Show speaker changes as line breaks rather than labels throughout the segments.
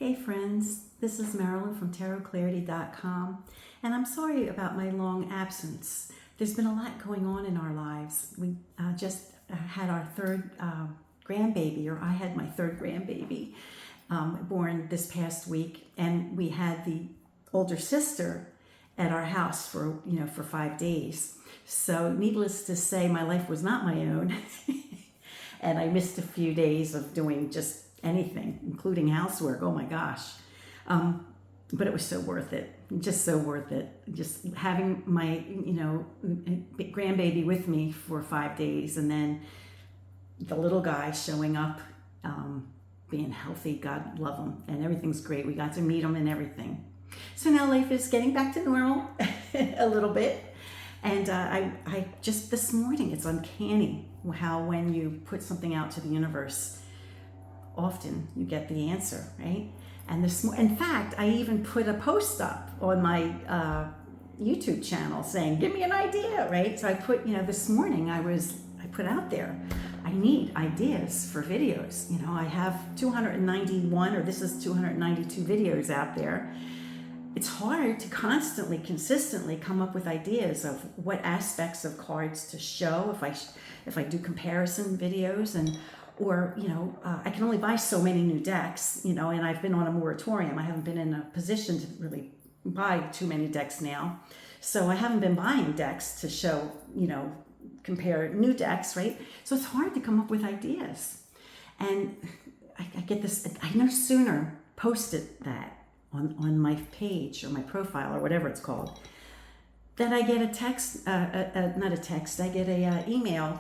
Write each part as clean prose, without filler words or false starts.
Hey friends, this is Marilyn from tarotclarity.com, and I'm sorry about my long absence. There's been a lot going on in our lives. We just had our third grandbaby, or I had my third grandbaby born this past week, and we had the older sister at our house for 5 days. So needless to say, my life was not my own, and I missed a few days of doing just anything, including housework. Oh my gosh. But it was so worth it. Just so worth it. Just having my, grandbaby with me for 5 days, and then the little guy showing up, being healthy, God love him, and everything's great. We got to meet him and everything. So now life is getting back to normal a little bit. And I just this morning, it's uncanny how when you put something out to the universe, often you get the answer, right? And in fact, I even put a post up on my YouTube channel saying, give me an idea, right? So I put, this morning I put out there, I need ideas for videos. I have 291, or this is 292 videos out there. It's hard to consistently come up with ideas of what aspects of cards to show if I do comparison videos, or I can only buy so many new decks, and I've been on a moratorium. I haven't been in a position to really buy too many decks now. So I haven't been buying decks to show, compare new decks, right? So it's hard to come up with ideas. And I get this, I no sooner posted that on my page or my profile or whatever it's called, then I get a text, not a text, I get a email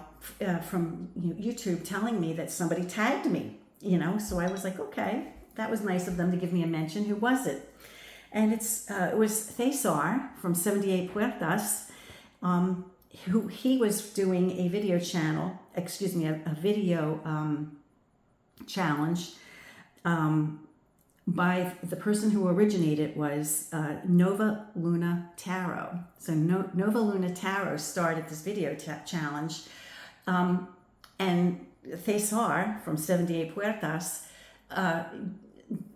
from YouTube telling me that somebody tagged me, so I was like, okay, that was nice of them to give me a mention. Who was it? And it was César from 54321Tarot, who he was doing a video channel, a video challenge by the person who originated was Nova Luna Tarot. So Nova Luna Tarot started this video challenge, and César from 54321Tarot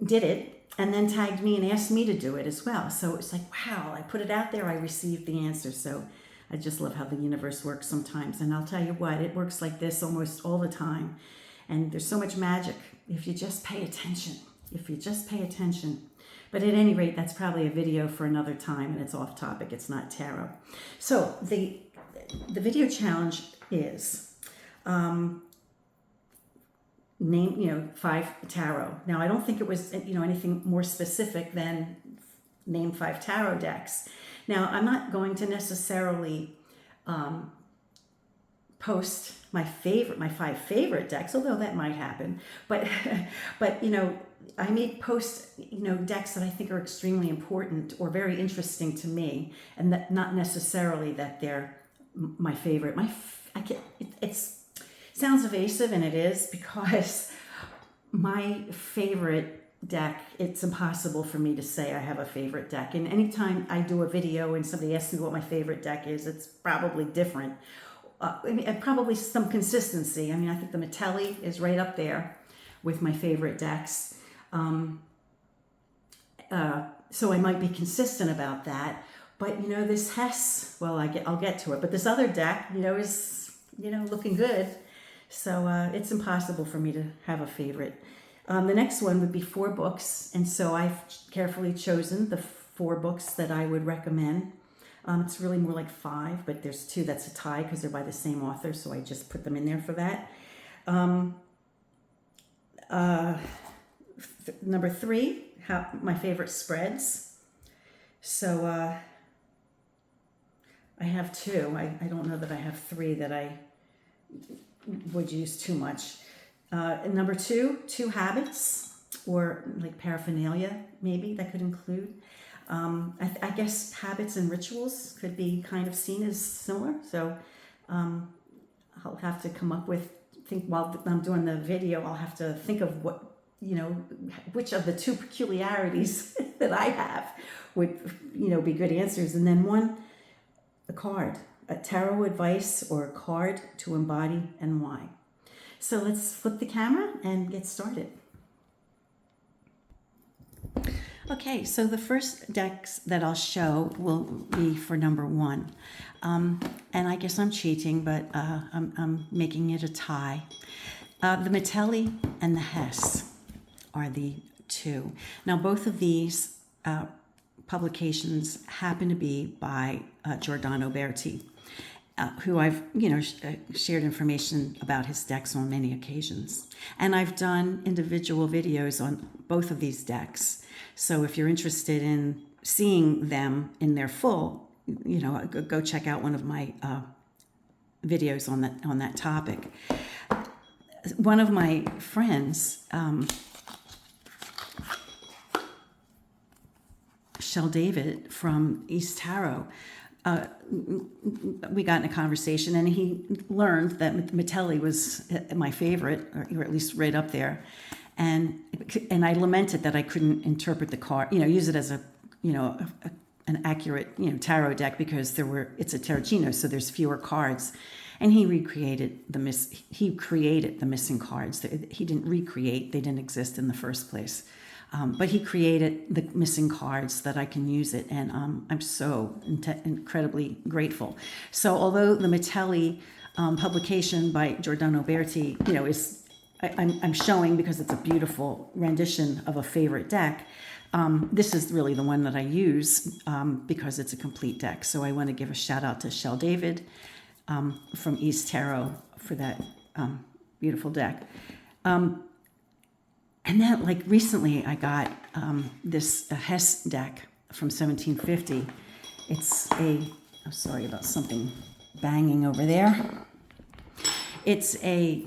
did it, and then tagged me and asked me to do it as well. So it's like, wow, I put it out there, I received the answer. So I just love how the universe works sometimes. And I'll tell you what, it works like this almost all the time. And there's so much magic if you just pay attention. But at any rate, that's probably a video for another time, and it's off topic. It's not tarot. So the video challenge is name 5 tarot. Now I don't think it was anything more specific than name 5 tarot decks. Now I'm not going to necessarily post my 5 favorite decks, although that might happen. But I may post decks that I think are extremely important or very interesting to me, and that not necessarily that they're my favorite. It sounds evasive, and it is, because my favorite deck, it's impossible for me to say I have a favorite deck. And anytime I do a video and somebody asks me what my favorite deck is, it's probably different. And probably some consistency. I think the Metelli is right up there with my favorite decks. So I might be consistent about that. But this Hess, well, I'll get to it. But this other deck, is looking good. So it's impossible for me to have a favorite. The next one would be 4 books, and so I've carefully chosen the 4 books that I would recommend. It's really more like 5, but there's 2 that's a tie because they're by the same author, so I just put them in there for that. Number 3, my favorite spreads. So I have 2. I don't know that I have 3 that I would use too much. Number 2 habits, or like paraphernalia, maybe that could include. I guess habits and rituals could be kind of seen as similar. So I'll have to come up with, while I'm doing the video, I'll have to think of what, which of the 2 peculiarities that I have would, be good answers. And then 1, a card, a tarot advice or a card to embody and why. So let's flip the camera and get started. Okay, so the first decks that I'll show will be for number one. And I guess I'm cheating, but I'm making it a tie. The Metelli and the Hess are the two. Now, both of these publications happen to be by Giordano Berti, who I've, shared information about his decks on many occasions. And I've done individual videos on both of these decks. So if you're interested in seeing them in their full, go check out one of my videos on that topic. One of my friends, Shel David from East Tarot, we got in a conversation, and he learned that Metelli was my favorite, or at least right up there. And I lamented that I couldn't interpret the card, use it as an accurate, tarot deck, because it's a tarotino, so there's fewer cards. And he created the missing cards. He didn't recreate; they didn't exist in the first place. But he created the missing cards that I can use it, and I'm so incredibly grateful. So although the Metelli publication by Giordano Berti, is I'm showing because it's a beautiful rendition of a favorite deck. This is really the one that I use because it's a complete deck. So I want to give a shout out to Shel David from East Tarot for that beautiful deck. And then, recently, I got this Hess deck from 1750. It's I'm sorry about something banging over there. It's a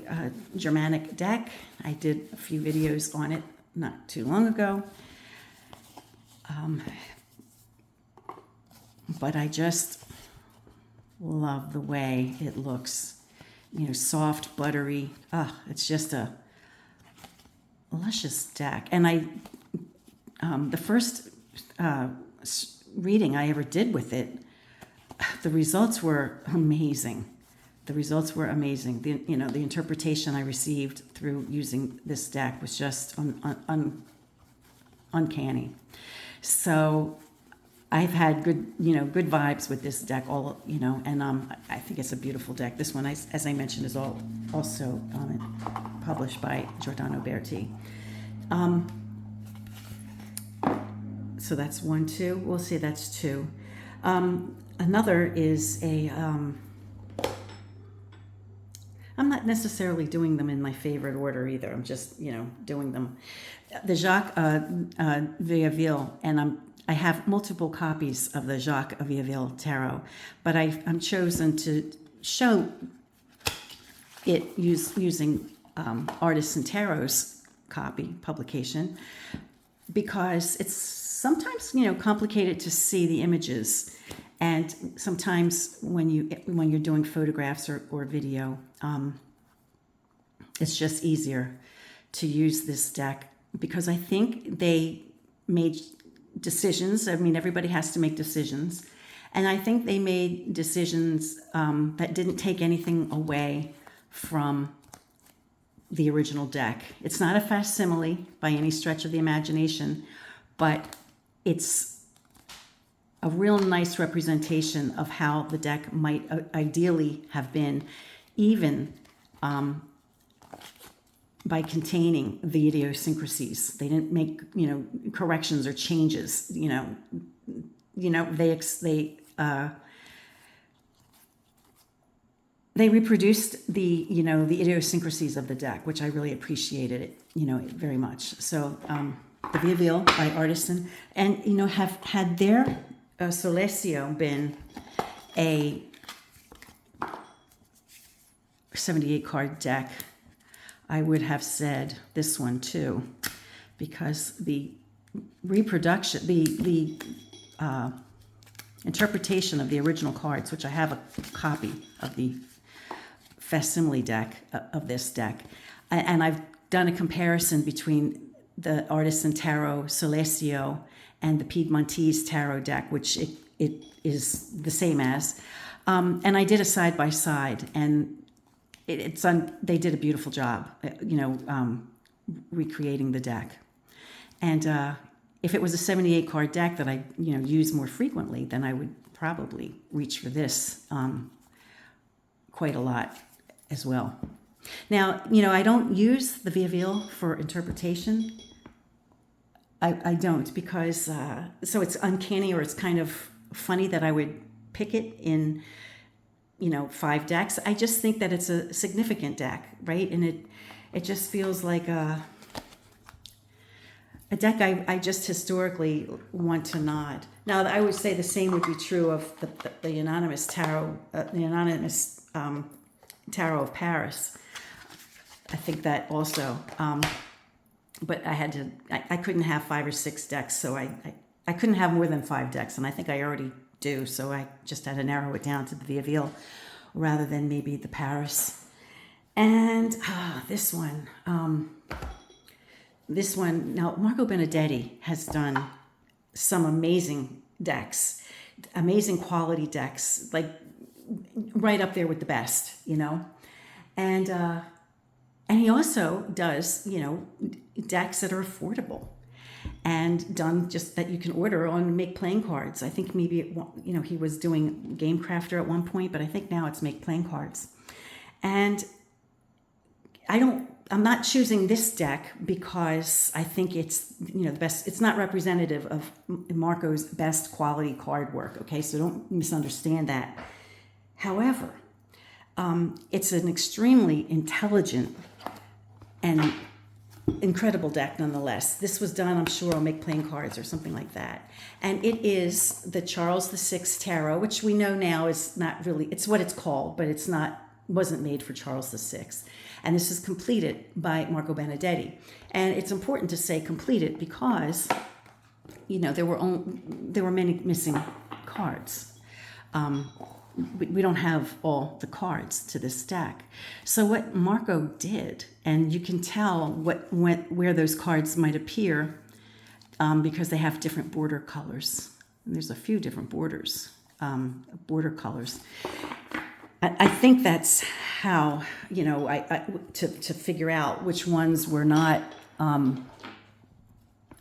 Germanic deck. I did a few videos on it not too long ago. But I just love the way it looks. Soft, buttery. It's just a luscious deck. And the first reading I ever did with it, the results were amazing. The interpretation I received through using this deck was just uncanny. So I've had good vibes with this deck, and I think it's a beautiful deck. This one, as I mentioned, is also published by Giordano Berti. So that's 1, 2. We'll say that's 2. Another is I'm not necessarily doing them in my favorite order either. I'm just, doing them. The Jacques Vieilleville, and I have multiple copies of the Jacques Vieilleville Tarot, but I'm chosen to show it using Artisan Tarot's publication, because it's sometimes complicated to see the images, and sometimes when you're doing photographs or video, it's just easier to use this deck, because I think they made decisions. I mean, everybody has to make decisions, and I think they made decisions that didn't take anything away from the original deck. It's not a facsimile by any stretch of the imagination, but it's a real nice representation of how the deck might ideally have been, even by containing the idiosyncrasies. They didn't make corrections or changes. They reproduced the the idiosyncrasies of the deck, which I really appreciated it very much. So the Vieilleville by Artisan, and have had their Solesio been a 78 card deck, I would have said this one too, because the reproduction, the interpretation of the original cards, which I have a copy of the facsimile deck of this deck, and I've done a comparison between the Artisan Tarot Solesio and the Piedmontese Tarot deck, which it is the same as, and I did a side by side, and they did a beautiful job, recreating the deck, and if it was a 78 card deck that I, use more frequently, then I would probably reach for this quite a lot as well. Now, I don't use the Via for interpretation. I don't, because so it's uncanny, or it's kind of funny that I would pick it in 5 decks. I just think that it's a significant deck, right? And it just feels like a deck I just historically want to nod. Now, I would say the same would be true of the anonymous tarot, Tarot of Paris. I think that also, but I couldn't have 5 or 6 decks, so I couldn't have more than 5 decks, and I think I already do, so I just had to narrow it down to the Via rather than maybe the Paris. And this one, now Marco Benedetti has done some amazing decks, amazing quality decks, like right up there with the best, and he also does, decks that are affordable and done just that you can order on Make Playing Cards. I think maybe, he was doing Game Crafter at one point, but I think now it's Make Playing Cards. And I'm not choosing this deck because I think it's, the best. It's not representative of Marco's best quality card work. Okay. So don't misunderstand that. However, it's an extremely intelligent and incredible deck nonetheless. This was done, I'm sure, on Make Playing Cards or something like that. And it is the Charles VI Tarot, which we know now is not really, it's what it's called, but wasn't made for Charles VI. And this is completed by Marco Benedetti. And it's important to say completed because, there were many missing cards. We don't have all the cards to this deck. So what Marco did, and you can tell where those cards might appear because they have different border colors. And there's a few different border colors. I think that's how, to figure out which ones were not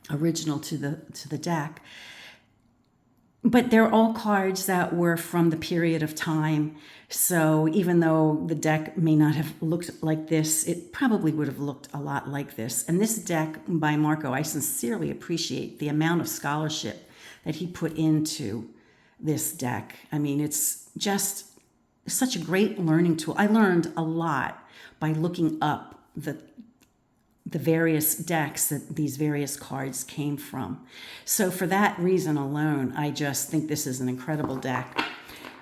original to the deck. But they're all cards that were from the period of time. So even though the deck may not have looked like this, it probably would have looked a lot like this. And this deck by Marco, I sincerely appreciate the amount of scholarship that he put into this deck. I mean, it's just such a great learning tool. I learned a lot by looking up the various decks that these various cards came from. So for that reason alone, I just think this is an incredible deck.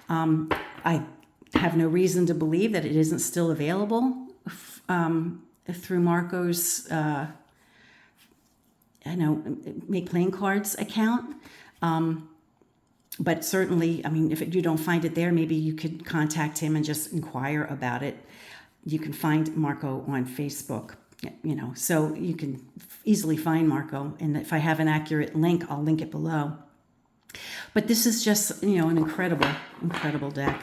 I have no reason to believe that it isn't still available through Marco's Make Playing Cards account. But certainly, I mean, if you don't find it there, maybe you could contact him and just inquire about it. You can find Marco on Facebook. So you can easily find Marco. And if I have an accurate link, I'll link it below. But this is just, an incredible deck.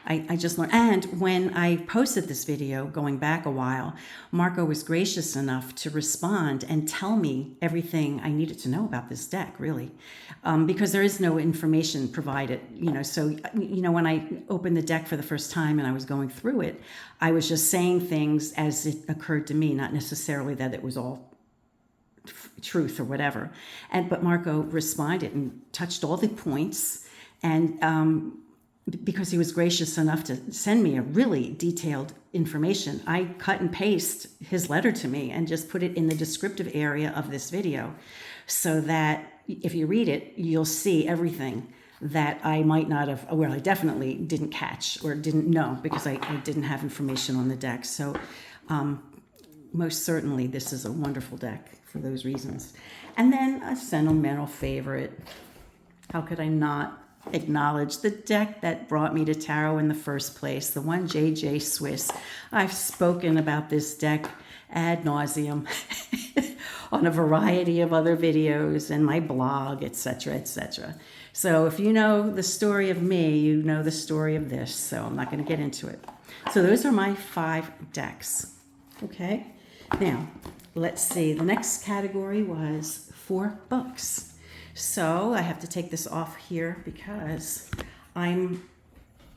I just learned. And when I posted this video going back a while, Marco was gracious enough to respond and tell me everything I needed to know about this deck, really, because there is no information provided, So, when I opened the deck for the first time and I was going through it, I was just saying things as it occurred to me, not necessarily that it was all truth or whatever. But Marco responded and touched all the points, and because he was gracious enough to send me a really detailed information, I cut and paste his letter to me and just put it in the descriptive area of this video so that if you read it, you'll see everything that I might not have, well, I definitely didn't catch or didn't know because I didn't have information on the deck. So most certainly this is a wonderful deck for those reasons. And then a sentimental favorite. How could I not acknowledge the deck that brought me to tarot in the first place, the one JJ Swiss. I've spoken about this deck ad nauseum on a variety of other videos and my blog, etc., etc. So if you know the story of me, you know the story of this, so I'm not going to get into it. So those are my 5 decks. Okay, now let's see, the next category was 4 books. So I have to take this off here because I'm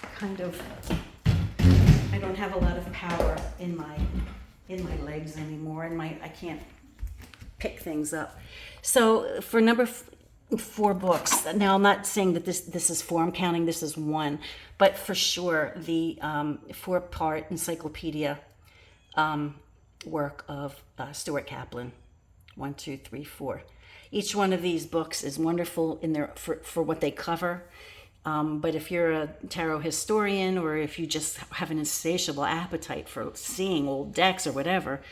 kind of, I don't have a lot of power in my legs anymore, and I can't pick things up. So for number 4 books, now I'm not saying that this is 4, I'm counting this as 1, but for sure the 4-part encyclopedia work of Stuart Kaplan, 1, 2, 3, 4. Each one of these books is wonderful in their for what they cover. But if you're a tarot historian, or if you just have an insatiable appetite for seeing old decks or whatever,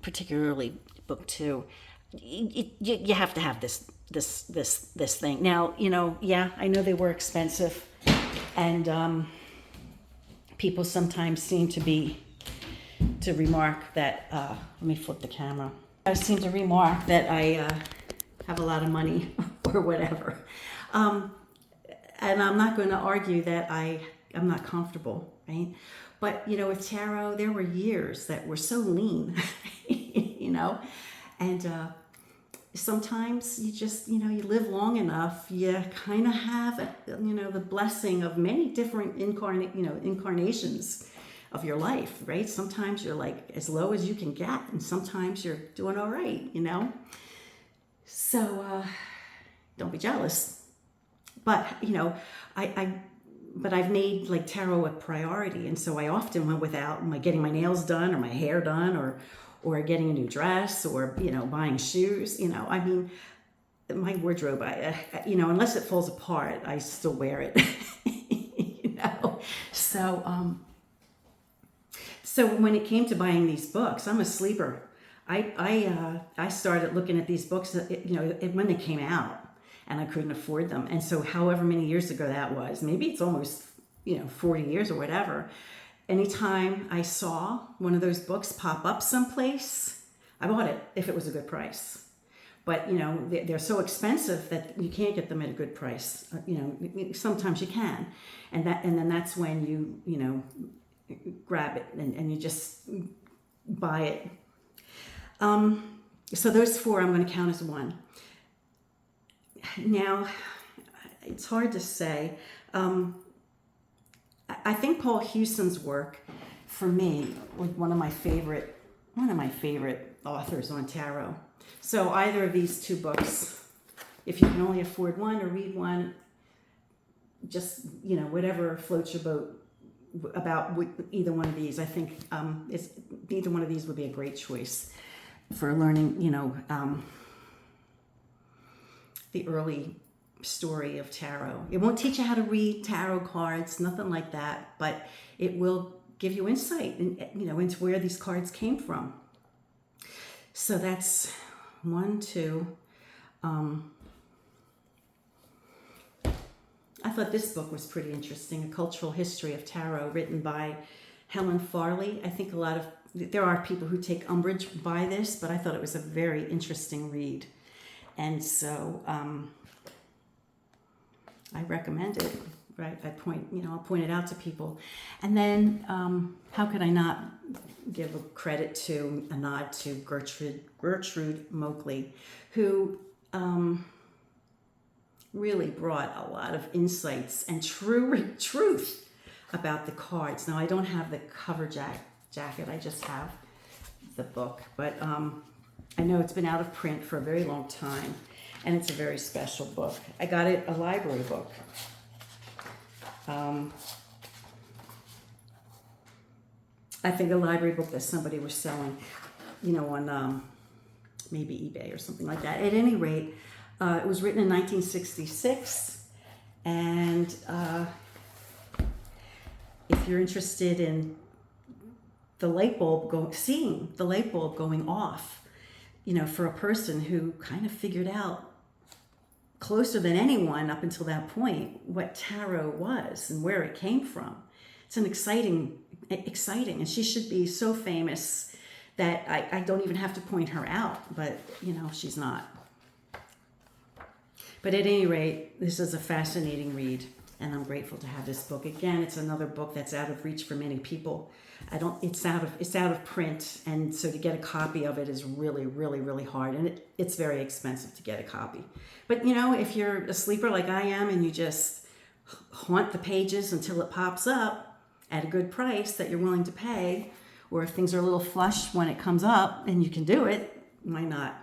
particularly book 2, you have to have this thing. Now, yeah, I know they were expensive, and people sometimes seem to remark that. Let me flip the camera. I seem to remark that I have a lot of money or whatever. And I'm not going to argue that I'm not comfortable, right? But, with tarot, there were years that were so lean, and sometimes you just, you live long enough, you kind of have, the blessing of many different incarnations of your life, right? Sometimes you're like as low as you can get, and sometimes you're doing all right, So don't be jealous. But, I've made like tarot a priority. And so I often went without getting my nails done or my hair done or getting a new dress or, buying shoes. My wardrobe, unless it falls apart, I still wear it, So when it came to buying these books, I'm a sleeper. I started looking at these books, when they came out. And I couldn't afford them. And so however many years ago that was, maybe it's almost, 40 years or whatever. Anytime I saw one of those books pop up someplace, I bought it if it was a good price. But, they're so expensive that you can't get them at a good price. Sometimes you can. And then that's when you grab it and you just buy it. So those 4 I'm going to count as 1. Now, it's hard to say. I think Paul Hewson's work, for me, was one of my favorite authors on tarot. So either of these 2 books, if you can only afford one or read one, just whatever floats your boat about either one of these. I think either one of these would be a great choice for learning. The early story of tarot. It won't teach you how to read tarot cards, nothing like that, but it will give you insight into where these cards came from. So that's 1, 2. I thought this book was pretty interesting, A Cultural History of Tarot, written by Helen Farley. I think there are people who take umbrage by this, but I thought it was a very interesting read. And so I recommend it, right? I'll point it out to people. And then how could I not give a nod to Gertrude Moakley, who really brought a lot of insights and truth about the cards. Now, I don't have the cover jacket, I just have the book, but I know it's been out of print for a very long time, and it's a very special book. I got it, a library book. I think a library book that somebody was selling, on maybe eBay or something like that. At any rate, it was written in 1966, and if you're interested in seeing the light bulb going off, for a person who kind of figured out closer than anyone up until that point what tarot was and where it came from. It's an exciting, and she should be so famous that I don't even have to point her out, but she's not. But at any rate, this is a fascinating read. And I'm grateful to have this book. Again, it's another book that's out of reach for many people. It's out of print, and so to get a copy of it is really, really, really hard, and it's very expensive to get a copy. But if you're a sleeper like I am, and you just haunt the pages until it pops up at a good price that you're willing to pay, or if things are a little flush when it comes up and you can do it, why not?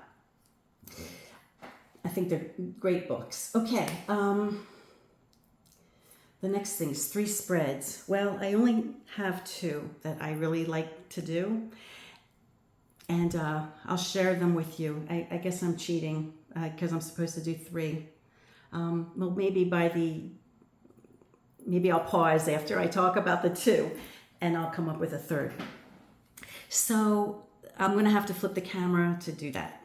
I think they're great books. Okay. The next thing is 3 spreads. Well, I only have 2 that I really like to do, and I'll share them with you. I guess I'm cheating because I'm supposed to do 3. Well, maybe I'll pause after I talk about the 2, and I'll come up with a 3rd. So I'm going to have to flip the camera to do that.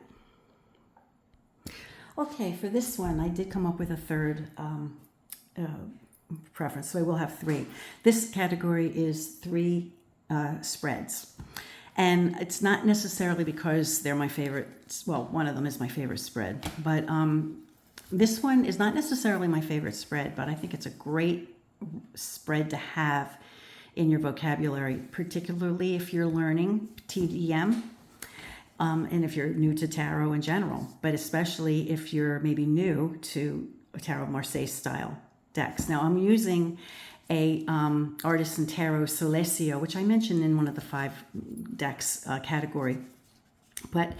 Okay, for this one, I did come up with a 3rd preference, so I will have 3. This category is 3 spreads, and it's not necessarily because they're my favorite. Well, one of them is my favorite spread, but this one is not necessarily my favorite spread, but I think it's a great spread to have in your vocabulary, particularly if you're learning TDM, and if you're new to tarot in general, but especially if you're maybe new to a Tarot of Marseille style decks. Now, I'm using a Artisan Tarot Silecio, which I mentioned in one of the 5 decks category, but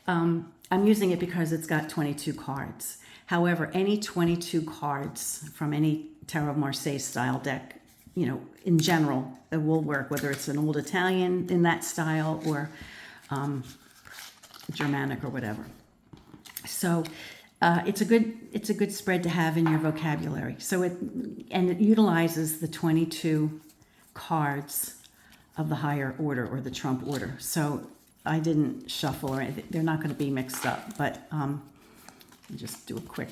I'm using it because it's got 22 cards. However, any 22 cards from any Tarot of Marseille style deck, in general, it will work, whether it's an old Italian in that style or Germanic or whatever. So it's a good spread to have in your vocabulary. So it utilizes the 22 cards of the higher order or the trump order. So I didn't shuffle or anything. They're not going to be mixed up, but I'll just do a quick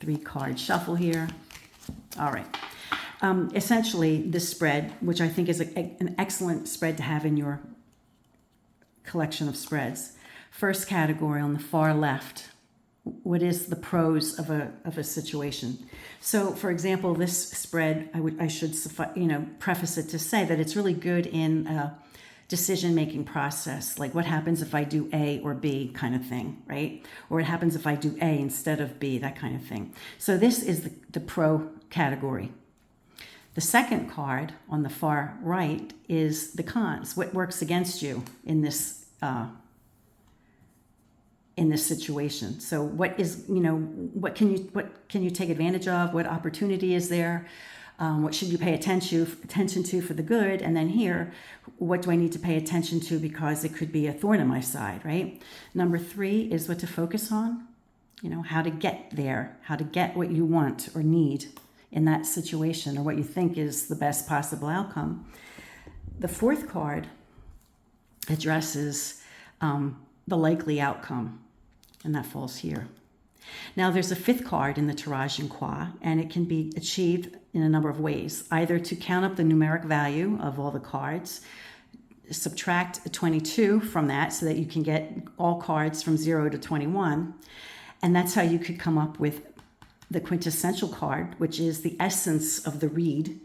3-card shuffle here. All right. Essentially, this spread, which I think is an excellent spread to have in your collection of spreads. First category on the far left, what is the pros of a situation? So, for example, this spread, I should preface it to say that it's really good in a decision-making process, like what happens if I do A or B kind of thing, right? Or what happens if I do A instead of B, that kind of thing. So this is the pro category. The second card on the far right is the cons. What works against you in this situation? So what is, what can you take advantage of? What opportunity is there? What should you pay attention to for the good? And then here, what do I need to pay attention to because it could be a thorn in my side, right? Number 3 is what to focus on, how to get there, how to get what you want or need in that situation or what you think is the best possible outcome. The 4th card addresses the likely outcome, and that falls here. Now, there's a 5th card in the Tirage en Croix, and it can be achieved in a number of ways, either to count up the numeric value of all the cards, subtract 22 from that so that you can get all cards from 0 to 21, and that's how you could come up with the quintessential card, which is the essence of the read,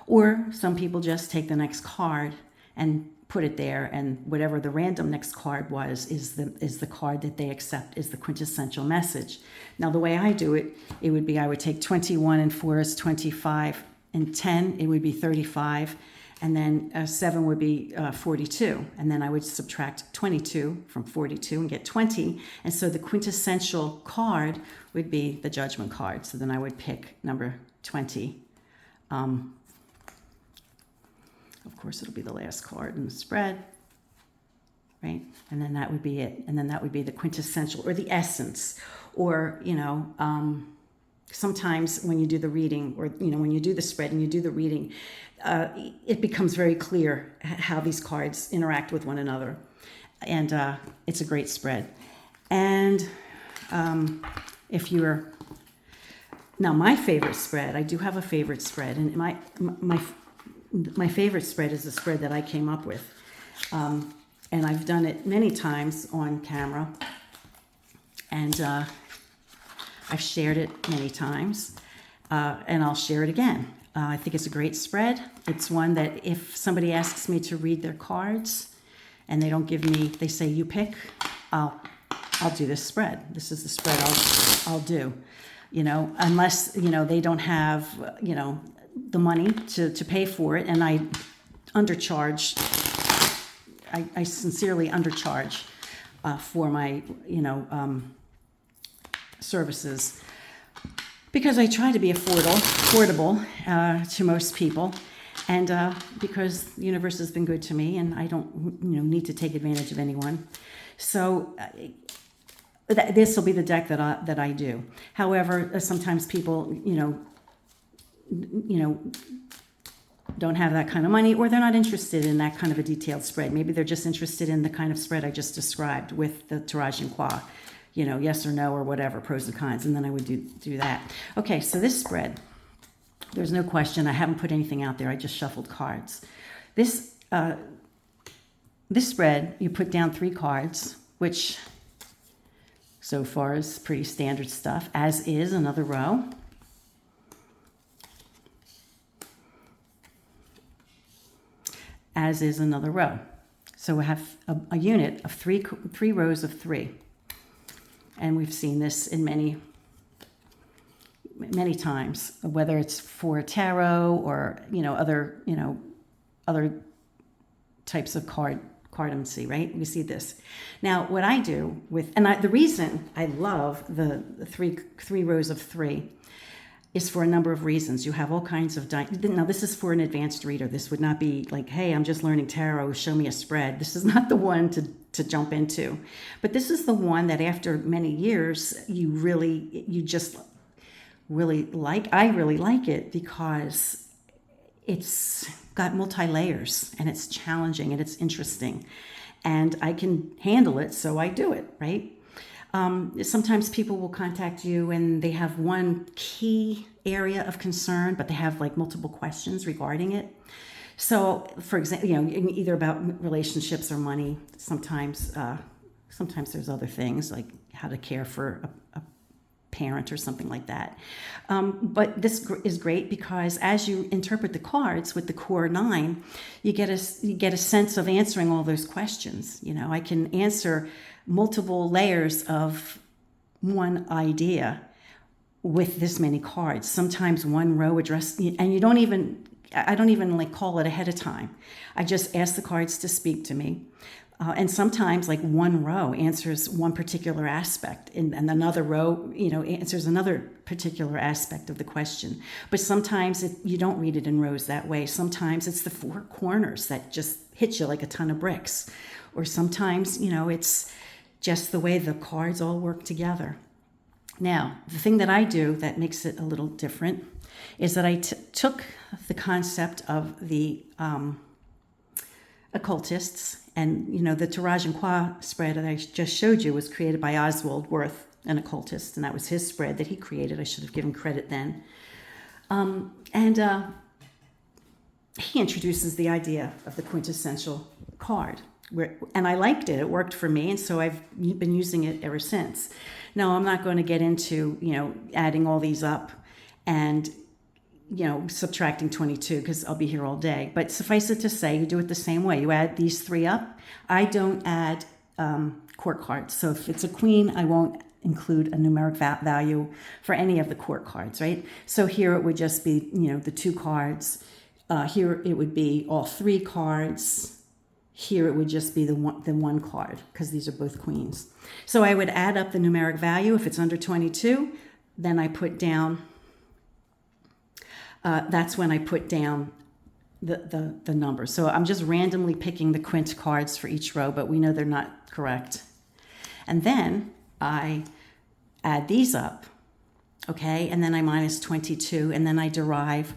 or some people just take the next card and put it there, and whatever the random next card is the card that they accept is the quintessential message. Now, the way I do it, it would be I would take 21 and 4 is 25, and 10, it would be 35, and then 7 would be 42, and then I would subtract 22 from 42 and get 20, and so the quintessential card would be the Judgment card. So then I would pick number 20. Of course, it'll be the last card in the spread, right? And then that would be it. And then that would be the quintessential or the essence. Or, sometimes when you do the reading or, when you do the spread and you do the reading, it becomes very clear how these cards interact with one another. And it's a great spread. And now my favorite spread, I do have a favorite spread, and my favorite spread is the spread that I came up with. And I've done it many times on camera, and I've shared it many times. and I'll share it again. I think it's a great spread. It's one that if somebody asks me to read their cards and they don't give me, they say, you pick, I'll do this spread. This is the spread I'll do, unless, they don't have, the money to pay for it. And I undercharge, I sincerely undercharge for my, services, because I try to be affordable to most people, and because the universe has been good to me, and I don't need to take advantage of anyone. So this will be the deck that I do. However, sometimes people don't have that kind of money, or they're not interested in that kind of a detailed spread. Maybe they're just interested in the kind of spread I just described with the tirage and qua, yes or no or whatever, pros and cons, and then I would do that. Okay, so this spread, there's no question, I haven't put anything out there, I just shuffled cards. This spread, you put down 3 cards, which so far is pretty standard stuff, as is another row. As is another row. So we have a unit of three rows of 3. And we've seen this in many times, whether it's for tarot or, other types of cardomancy, right? We see this. Now, what I do with, the reason I love the three rows of 3 is for a number of reasons. You have all kinds of, now this is for an advanced reader. This would not be like, hey, I'm just learning tarot, show me a spread. This is not the one to jump into. But this is the one that after many years, you just really like. I really like it because it's got multi-layers and it's challenging and it's interesting. And I can handle it, so I do it, right? Sometimes people will contact you and they have one key area of concern, but they have like multiple questions regarding it. So, for example, either about relationships or money. Sometimes there's other things like how to care for a parent or something like that. But this is great because as you interpret the cards with the core 9, you get a sense of answering all those questions. I can answer multiple layers of one idea with this many cards. Sometimes one row addressed, and I don't even like call it ahead of time. I just ask the cards to speak to me. And sometimes like one row answers one particular aspect and another row, answers another particular aspect of the question. But sometimes you don't read it in rows that way. Sometimes it's the 4 corners that just hit you like a ton of bricks. Or sometimes, it's just the way the cards all work together. Now, the thing that I do that makes it a little different is that I took the concept of the occultists, and the tirage and qua spread that I just showed you was created by Oswald Worth, an occultist, and that was his spread that he created. I should have given credit then. And he introduces the idea of the quintessential card. And I liked it. It worked for me, and so I've been using it ever since. Now, I'm not going to get into, adding all these up and, subtracting 22 because I'll be here all day. But suffice it to say, you do it the same way. You add these 3 up. I don't add court cards. So if it's a queen, I won't include a numeric value for any of the court cards, right? So here it would just be, the 2 cards. Here it would be all 3 cards. Here it would just be the one card because these are both queens. So I would add up the numeric value. If it's under 22, then I put down, that's when I put down the number. So I'm just randomly picking the quint cards for each row, but we know they're not correct. And then I add these up, okay? And then I minus 22, and then I derive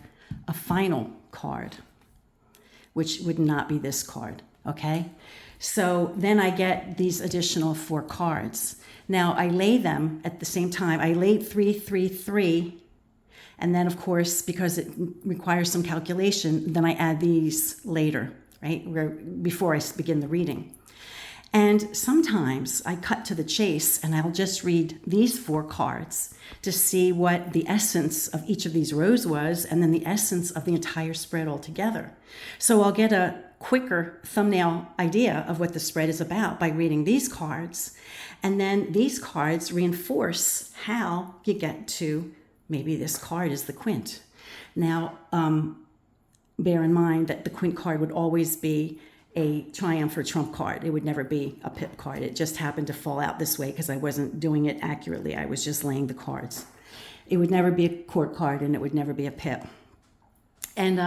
a final card, which would not be this card. Okay, so then I get these additional 4 cards. Now I lay them at the same time. I laid 3, 3, 3, and then of course, because it requires some calculation, then I add these later, right, before I begin the reading. And sometimes I cut to the chase and I'll just read these 4 cards to see what the essence of each of these rows was, and then the essence of the entire spread altogether. So I'll get a quicker thumbnail idea of what the spread is about by reading these cards. And then these cards reinforce how you get to maybe this card is the quint. Now, bear in mind that the quint card would always be a triumph or trump card. It would never be a pip card. It just happened to fall out this way because I wasn't doing it accurately. I was just laying the cards. It would never be a court card, and it would never be a pip. And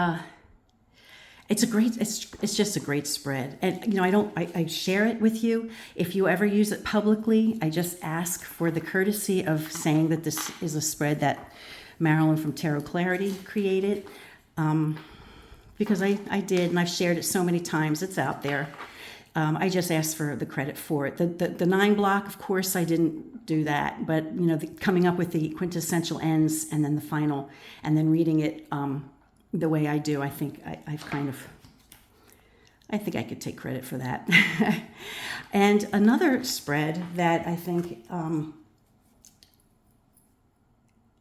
it's just a great spread. And you know, I share it with you. If you ever use it publicly, I just ask for the courtesy of saying that this is a spread that Marilyn from Tarot Clarity created. Because I did, and I've shared it so many times, it's out there. I just asked for the credit for it. The 9 block, of course, I didn't do that, but you know, coming up with the quintessential ends and then the final, and then reading it the way I do, I think I think I could take credit for that. And another spread that I think,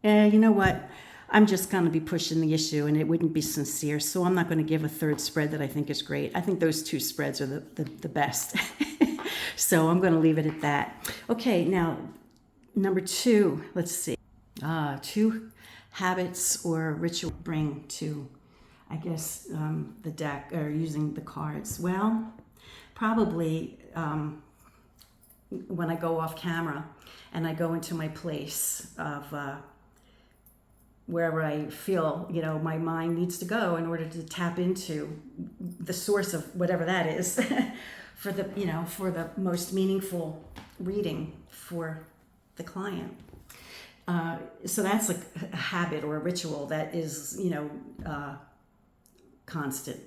you know what? I'm just going to be pushing the issue, and it wouldn't be sincere, so I'm not going to give a third spread that I think is great. I think those 2 spreads are the best. So I'm going to leave it at that. Okay, now, number 2, let's see. 2 habits or ritual bring to, I guess, the deck, or using the cards. Well, probably when I go off camera and I go into my place of wherever I feel, you know, my mind needs to go in order to tap into the source of whatever that is for the, you know, for the most meaningful reading for the client. So that's like a habit or a ritual that is, you know, constant,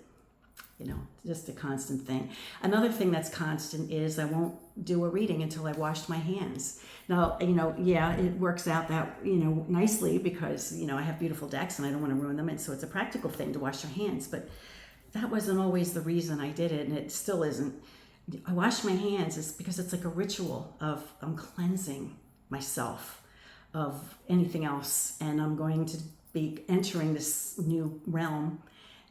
you know, just a constant thing. Another thing that's constant is I won't do a reading until I washed my hands. Now, you know, yeah, it works out that, you know, nicely because, you know, I have beautiful decks and I don't want to ruin them. And so it's a practical thing to wash your hands, but that wasn't always the reason I did it. And it still isn't. I wash my hands is because it's like a ritual of I'm cleansing myself of anything else. And I'm going to be entering this new realm.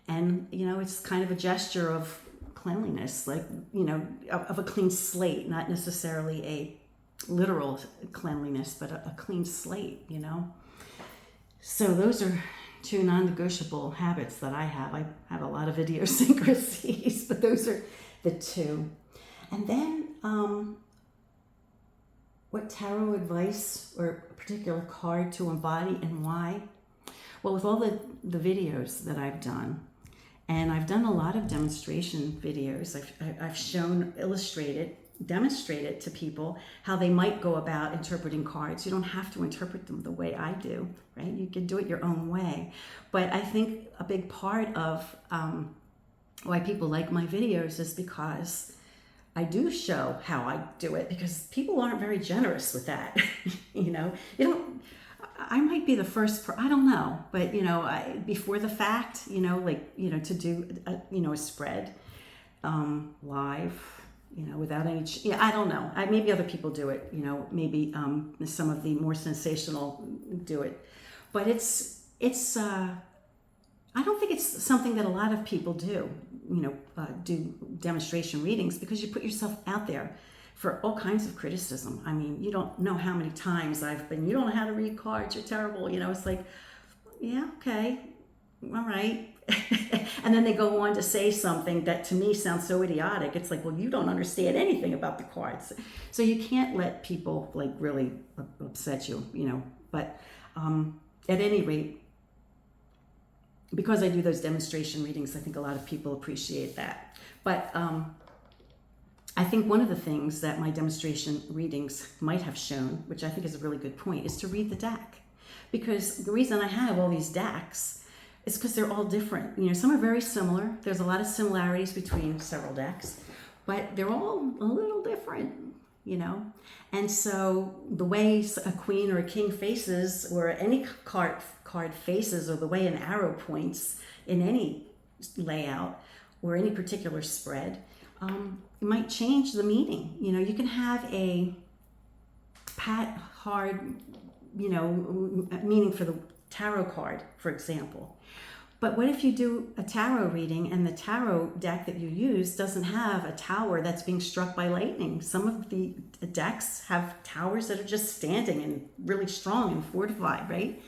And, you know, it's kind of a gesture of cleanliness, like, you know, of a clean slate, not necessarily a literal cleanliness, but a clean slate, you know. So those are 2 non-negotiable habits that I have. I have a lot of idiosyncrasies, but those are the 2. And then what tarot advice or a particular card to embody and why? Well, with all the videos that I've done, and I've done a lot of demonstration videos. I've shown, demonstrated to people how they might go about interpreting cards. You don't have to interpret them the way I do, right? You can do it your own way. But I think a big part of why people like my videos is because I do show how I do it, because people aren't very generous with that. You know, I might be the first, I don't know, but, you know, before the fact, you know, like, you know, to do, a spread live, you know, without any, I don't know. Maybe other people do it, you know, maybe some of the more sensational do it. But it's I don't think it's something that a lot of people do, you know, do demonstration readings, because you put yourself out there for all kinds of criticism. I mean, you don't know how many times I've been, you don't know how to read cards, you're terrible. You know, it's like, yeah, okay, all right. And then they go on to say something that to me sounds so idiotic. It's like, well, you don't understand anything about the cards. So you can't let people like really upset you, you know. But at any rate, because I do those demonstration readings, I think a lot of people appreciate that. But I think one of the things that my demonstration readings might have shown, which I think is a really good point, is to read the deck. Because the reason I have all these decks is because they're all different. You know, some are very similar. There's a lot of similarities between several decks, but they're all a little different, you know. And so the way a queen or a king faces, or any card faces, or the way an arrow points in any layout or any particular spread, it might change the meaning. You know, you can have a pat hard, you know, meaning for the tarot card, for example. But what if you do a tarot reading and the tarot deck that you use doesn't have a tower that's being struck by lightning? Some of the decks have towers that are just standing and really strong and fortified, right?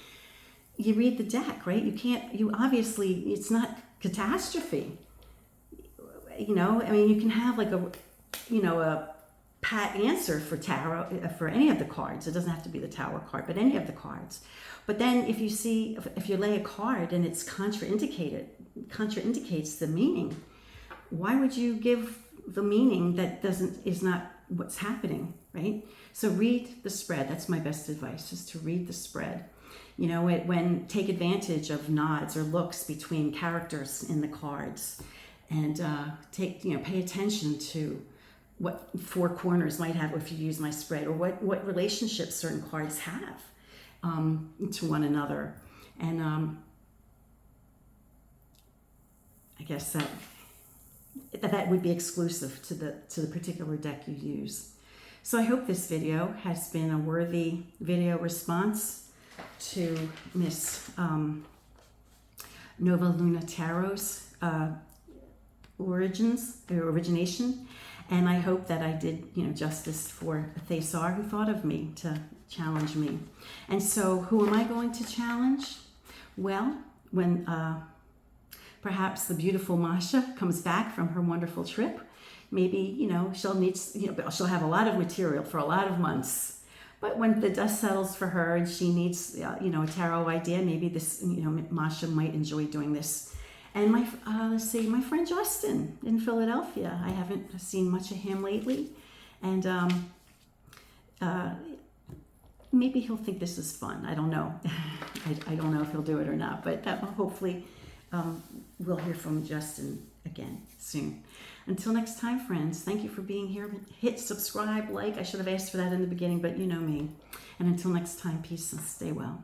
You read the deck, right? You obviously, it's not catastrophe. You know, I mean, you can have like a pat answer for tarot, for any of the cards. It doesn't have to be the tower card, but any of the cards. But then if you lay a card and it's contraindicates the meaning, why would you give the meaning that is not what's happening, right? So read the spread. That's my best advice, is to read the spread. You know, take advantage of nods or looks between characters in the cards, and pay attention to what four corners might have if you use my spread, or what relationships certain cards have to one another. And I guess that would be exclusive to the particular deck you use. So I hope this video has been a worthy video response to Miss Nova Luna Tarot's origination. And I hope that I did, justice for César, who thought of me to challenge me. And so who am I going to challenge? Well, when perhaps the beautiful Masha comes back from her wonderful trip, maybe, she'll have a lot of material for a lot of months. But when the dust settles for her and she needs, a tarot idea, maybe this, Masha might enjoy doing this. And my friend Justin in Philadelphia. I haven't seen much of him lately, and maybe he'll think this is fun. I don't know. I don't know if he'll do it or not, but hopefully we'll hear from Justin again soon. Until next time, friends, thank you for being here. Hit subscribe, like. I should have asked for that in the beginning, but you know me. And until next time, peace and stay well.